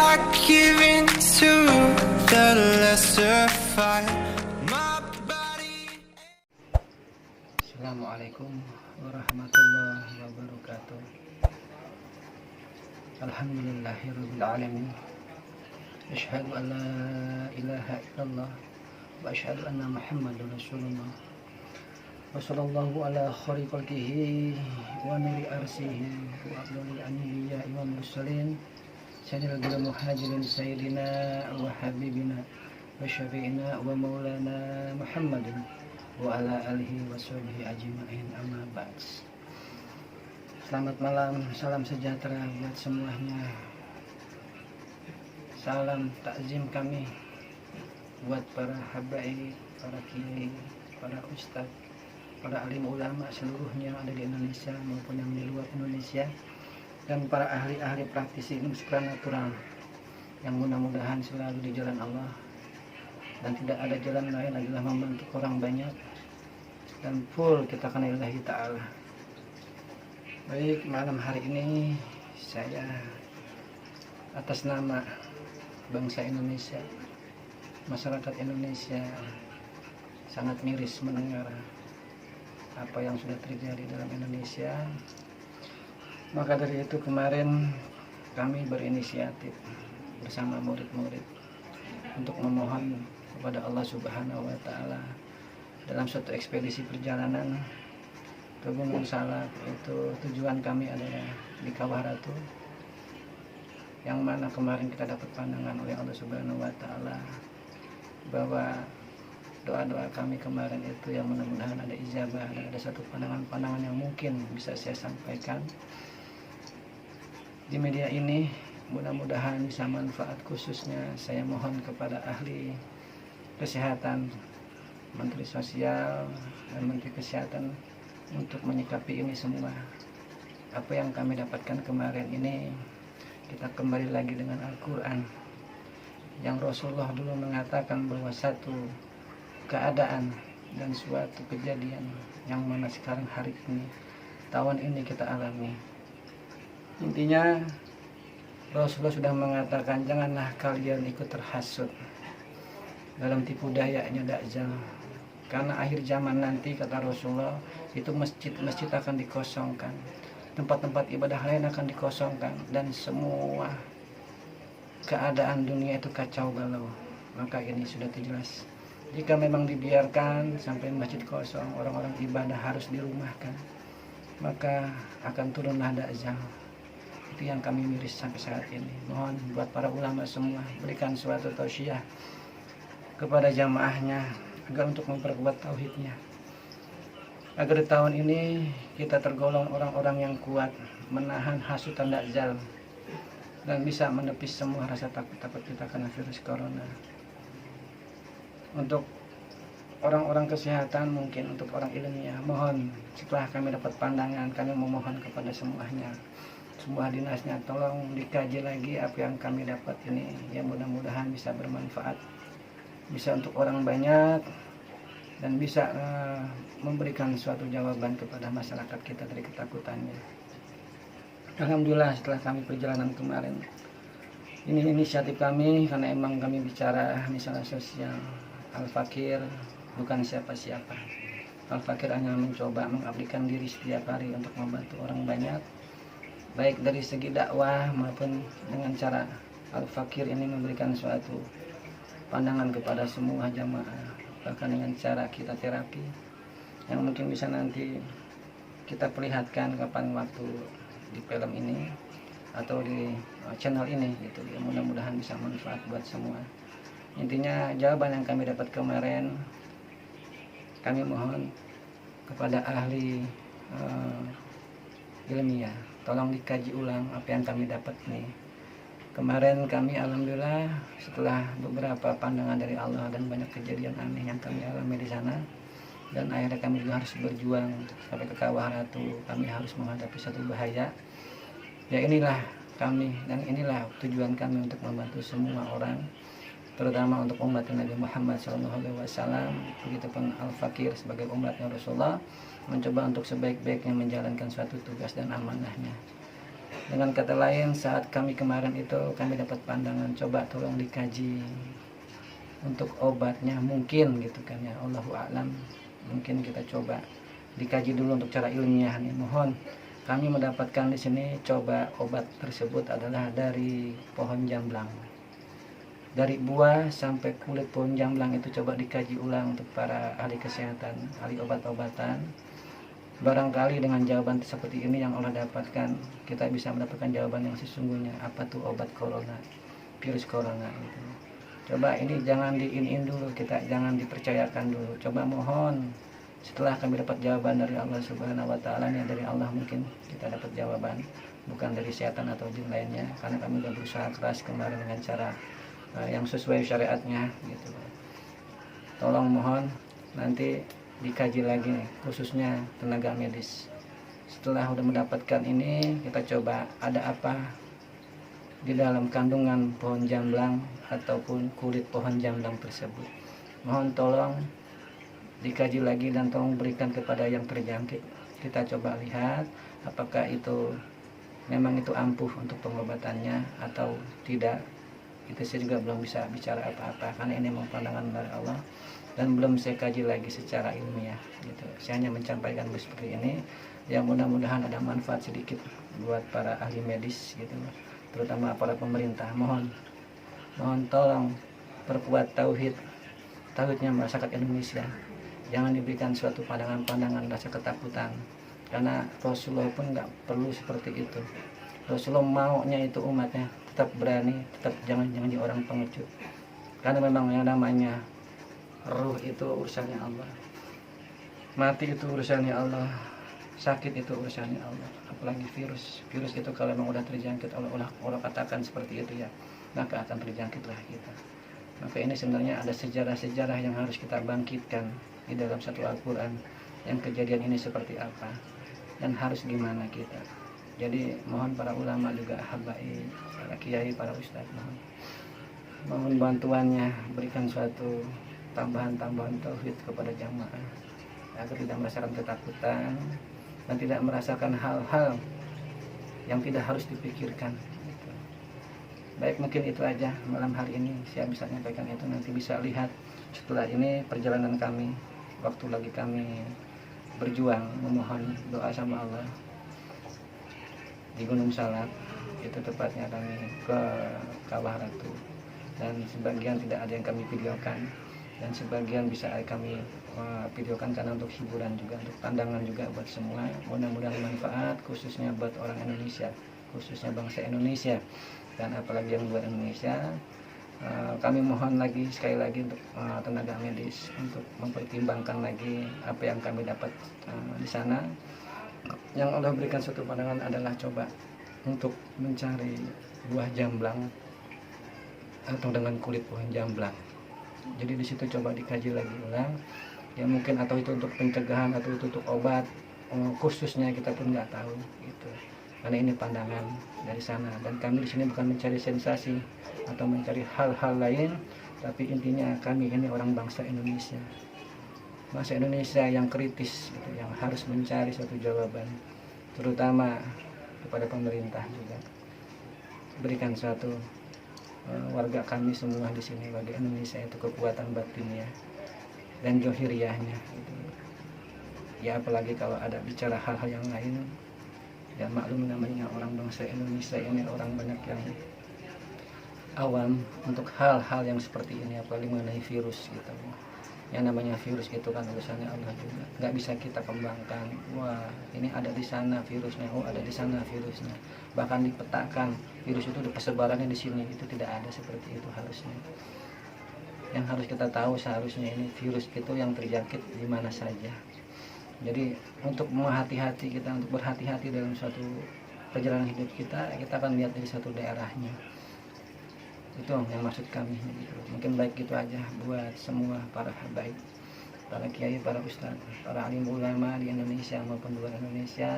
I give in to the lesser fight. My body. Assalamualaikum warahmatullahi wabarakatuh. Alhamdulillahirabbil alamin. Asyhadu an la ilaha illallah wa asyhadu anna Muhammadar Rasulullah. Wa sallallahu ala khairi khalqihi wa nuri arsihi wa afdalil anbiya'i wal mursalin sayyidil muhajirin sayyidina wa habibina wa syafi'ina wa maulana Muhammadin wa ala alihi wa sahbihi ajma'in, amma ba'd. Selamat malam, salam sejahtera buat semuanya. Salam takzim kami buat para habaib, para kiai, para ustadz, para alim ulama seluruhnya yang ada di Indonesia maupun yang di luar Indonesia, dan para ahli-ahli praktisi ilmu supranatural yang mudah-mudahan selalu di jalan Allah dan tidak ada jalan lain adalah membantu orang banyak dan full kita karena lillahi ta'ala. Baik, malam hari ini saya atas nama bangsa Indonesia, masyarakat Indonesia sangat miris mendengar apa yang sudah terjadi dalam Indonesia. Maka dari itu kemarin kami berinisiatif bersama murid-murid untuk memohon kepada Allah Subhanahu wa Ta'ala dalam suatu ekspedisi perjalanan ke Gunung Salak. Itu tujuan kami adalah di Kawah Ratu, yang mana kemarin kita dapat pandangan oleh Allah Subhanahu wa Ta'ala bahwa doa-doa kami kemarin itu yang mudah-mudahan ada ijabah, dan ada satu pandangan-pandangan yang mungkin bisa saya sampaikan di media ini. Mudah-mudahan bisa manfaat. Khususnya saya mohon kepada ahli kesehatan, Menteri Sosial dan Menteri Kesehatan untuk menyikapi ini semua. Apa yang kami dapatkan kemarin ini, kita kembali lagi dengan Al-Quran yang Rasulullah dulu mengatakan bahwa satu keadaan dan suatu kejadian yang mana sekarang hari ini, tahun ini kita alami. Intinya Rasulullah sudah mengatakan janganlah kalian ikut terhasut dalam tipu dayanya Dajjal, karena akhir zaman nanti kata Rasulullah itu masjid-masjid akan dikosongkan, tempat-tempat ibadah lain akan dikosongkan, dan semua keadaan dunia itu kacau balau. Maka ini sudah jelas, jika memang dibiarkan sampai masjid kosong, orang-orang ibadah harus dirumahkan, maka akan turunlah Dajjal. Itu yang kami miris sampai saat ini. Mohon buat para ulama semua berikan suatu tausiah kepada jamaahnya agar untuk memperkuat tauhidnya, agar di tahun ini kita tergolong orang-orang yang kuat menahan hasutan Dajjal dan bisa menepis semua rasa takut kita karena virus corona. Untuk orang-orang kesehatan, mungkin untuk orang ilmiah, mohon setelah kami dapat pandangan, kami memohon kepada semuanya, semua dinasnya, tolong dikaji lagi apa yang kami dapat ini, ya mudah-mudahan bisa bermanfaat, bisa untuk orang banyak, dan bisa memberikan suatu jawaban kepada masyarakat kita dari ketakutannya. Alhamdulillah setelah kami perjalanan kemarin, ini inisiatif kami karena emang kami bicara misalnya sosial. Al-Fakir bukan siapa-siapa. Al-Fakir hanya mencoba mengabdikan diri setiap hari untuk membantu orang banyak, baik dari segi dakwah maupun dengan cara Al-Fakir ini memberikan suatu pandangan kepada semua jamaah, bahkan dengan cara kita terapi yang mungkin bisa nanti kita perlihatkan kapan waktu di film ini atau di channel ini gitu ya. Mudah-mudahan bisa manfaat buat semua. Intinya jawaban yang kami dapat kemarin, kami mohon kepada ahli ilmiah, tolong dikaji ulang apa yang kami dapat nih. Kemarin kami alhamdulillah setelah beberapa pandangan dari Allah dan banyak kejadian aneh yang kami alami di sana, dan akhirnya kami juga harus berjuang sampai ke Kawah Ratu. Kami harus menghadapi satu bahaya. Ya inilah kami, dan inilah tujuan kami untuk membantu semua orang, terutama untuk umat Nabi Muhammad SAW. Begitupun Al-Fakir sebagai umatnya Rasulullah mencoba untuk sebaik-baiknya menjalankan suatu tugas dan amanahnya. Dengan kata lain, saat kami kemarin itu kami dapat pandangan, coba tolong dikaji untuk obatnya mungkin gitu kan ya, Allahu a'lam. Mungkin kita coba dikaji dulu untuk cara ilmiah nih. Mohon kami mendapatkan di sini coba obat tersebut adalah dari pohon jamblang. Dari buah sampai kulit pohon jamblang itu coba dikaji ulang untuk para ahli kesehatan, ahli obat-obatan. Barangkali dengan jawaban seperti ini yang Allah dapatkan, kita bisa mendapatkan jawaban yang sesungguhnya apa tuh obat corona, virus corona gitu. Coba ini jangan diinin dulu, kita jangan dipercayakan dulu. Coba mohon setelah kami dapat jawaban dari Allah Subhanahu wa taala, yang dari Allah mungkin kita dapat jawaban, bukan dari setan atau jin lainnya, karena kami sudah berusaha keras kemarin dengan cara yang sesuai syariatnya gitu. Tolong mohon nanti dikaji lagi nih, khususnya tenaga medis. Setelah udah mendapatkan ini, kita coba ada apa di dalam kandungan pohon jamblang ataupun kulit pohon jamblang tersebut. Mohon tolong dikaji lagi dan tolong berikan kepada yang terjangkit. Kita coba lihat apakah itu memang itu ampuh untuk pengobatannya atau tidak. Itu saya juga belum bisa bicara apa-apa karena ini memang pandangan dari Allah dan belum saya kaji lagi secara ilmiah gitu. Saya hanya menyampaikan seperti ini, yang mudah-mudahan ada manfaat sedikit buat para ahli medis gitu, terutama para pemerintah. Mohon tolong perkuat tauhidnya masyarakat Indonesia. Jangan diberikan suatu pandangan-pandangan rasa ketakutan, karena Rasulullah pun nggak perlu seperti itu. Rasulullah maunya itu umatnya tetap berani, tetap jangan jadi orang pengecut, karena memang yang namanya ruh itu urusannya Allah, mati itu urusannya Allah, sakit itu urusannya Allah. Apalagi virus itu kalau memang udah terjangkit Allah katakan seperti itu ya, maka akan terjangkitlah kita. Maka ini sebenarnya ada sejarah-sejarah yang harus kita bangkitkan di dalam satu Al-Quran, yang kejadian ini seperti apa dan harus gimana kita. Jadi mohon para ulama juga, habaib, para kiai, para ustadz, mohon bantuannya, berikan suatu tambahan tauhid kepada jamaah agar tidak merasakan ketakutan dan tidak merasakan hal-hal yang tidak harus dipikirkan gitu. Baik, mungkin itu aja malam hari ini saya bisa menyampaikan itu. Nanti bisa lihat setelah ini perjalanan kami, waktu lagi kami berjuang memohon doa sama Allah di Gunung Salak, itu tepatnya kami ke Kawah Ratu, dan sebagian tidak ada yang kami videokan dan sebagian bisa kami videokan karena untuk hiburan juga, untuk pandangan juga buat semua. Mudah-mudahan manfaat khususnya buat orang Indonesia, khususnya bangsa Indonesia, dan apalagi yang luar Indonesia. Kami mohon lagi sekali lagi untuk tenaga medis untuk mempertimbangkan lagi apa yang kami dapat di sana. Yang Allah berikan suatu pandangan adalah coba untuk mencari buah jamblang atau dengan kulit pohon jamblang. Jadi di situ coba dikaji lagi ulang, ya mungkin atau itu untuk pencegahan atau itu untuk obat, khususnya kita pun nggak tahu gitu. Karena ini pandangan dari sana, dan kami di sini bukan mencari sensasi atau mencari hal-hal lain, tapi intinya kami ini orang bangsa Indonesia yang kritis gitu, yang harus mencari suatu jawaban, terutama kepada pemerintah juga. Berikan suatu warga kami semua di sini, warga Indonesia, itu kekuatan batinnya dan johiriyahnya gitu. Ya apalagi kalau ada bicara hal-hal yang lain, ya maklum namanya orang bangsa Indonesia ini orang banyak yang awam untuk hal-hal yang seperti ini, apalagi mengenai virus gitu. Yang namanya virus itu kan urusannya Allah juga, nggak bisa kita kembangkan. Wah ini ada di sana virusnya, oh ada di sana virusnya, bahkan dipetakan virus itu persebarannya di sini, itu tidak ada seperti itu harusnya. Yang harus kita tahu seharusnya ini virus itu yang terjangkit di mana saja. Jadi untuk berhati-hati dalam suatu perjalanan hidup kita akan lihat dari satu daerahnya. Itu yang maksud kami gitu. Mungkin baik gitu aja buat semua para habaib, para kiai, para ustadz, para alim ulama di Indonesia maupun luar Indonesia.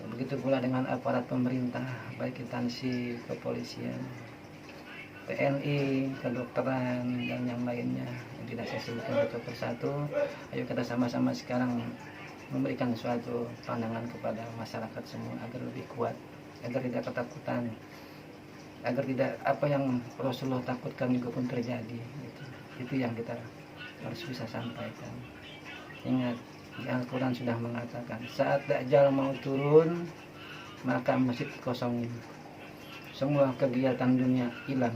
Begitu pula dengan aparat pemerintah, baik instansi kepolisian, TNI, kedokteran, dan yang lainnya yang tidak saya sebutkan satu persatu. Ayo kita sama-sama sekarang memberikan suatu pandangan kepada masyarakat semua agar lebih kuat agar tidak ketakutan, agar tidak apa yang Rasulullah takutkan juga pun terjadi. Itu yang kita harus bisa sampaikan. Ingat, di Al-Quran sudah mengatakan saat Dajjal mau turun maka masjid kosongin, semua kegiatan dunia hilang,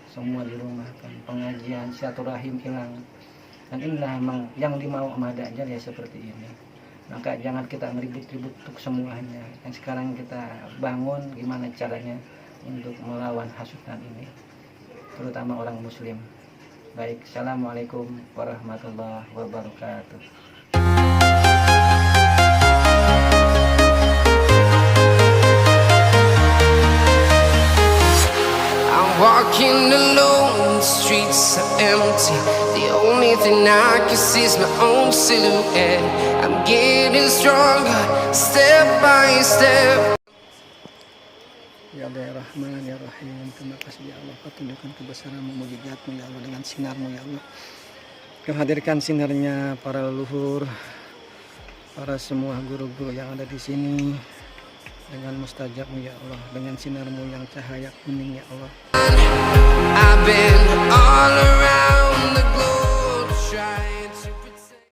semua dirumahkan, pengajian silaturahim hilang. Dan inilah memang yang dimau sama Dajjal ya seperti ini. Maka jangan kita ngeribut-ribut untuk semuanya. Yang sekarang kita bangun gimana caranya untuk melawan hasutan ini, terutama orang muslim. Baik, assalamualaikum warahmatullahi wabarakatuh. I'm walking alone, the streets are empty. The only thing I can see is my own silhouette. I'm getting stronger, step by step. Ya Allah, Rahman, ya Rahim. Terima kasih ya Allah, tunjukkan kebesaran-Mu, mujizat-Mu ya Allah, dengan sinar-Mu ya Allah. Kau hadirkan sinarnya para leluhur, para semua guru-guru yang ada di sini, dengan mustajab-Mu ya Allah, dengan sinar-Mu yang cahaya kuning ya Allah. I've been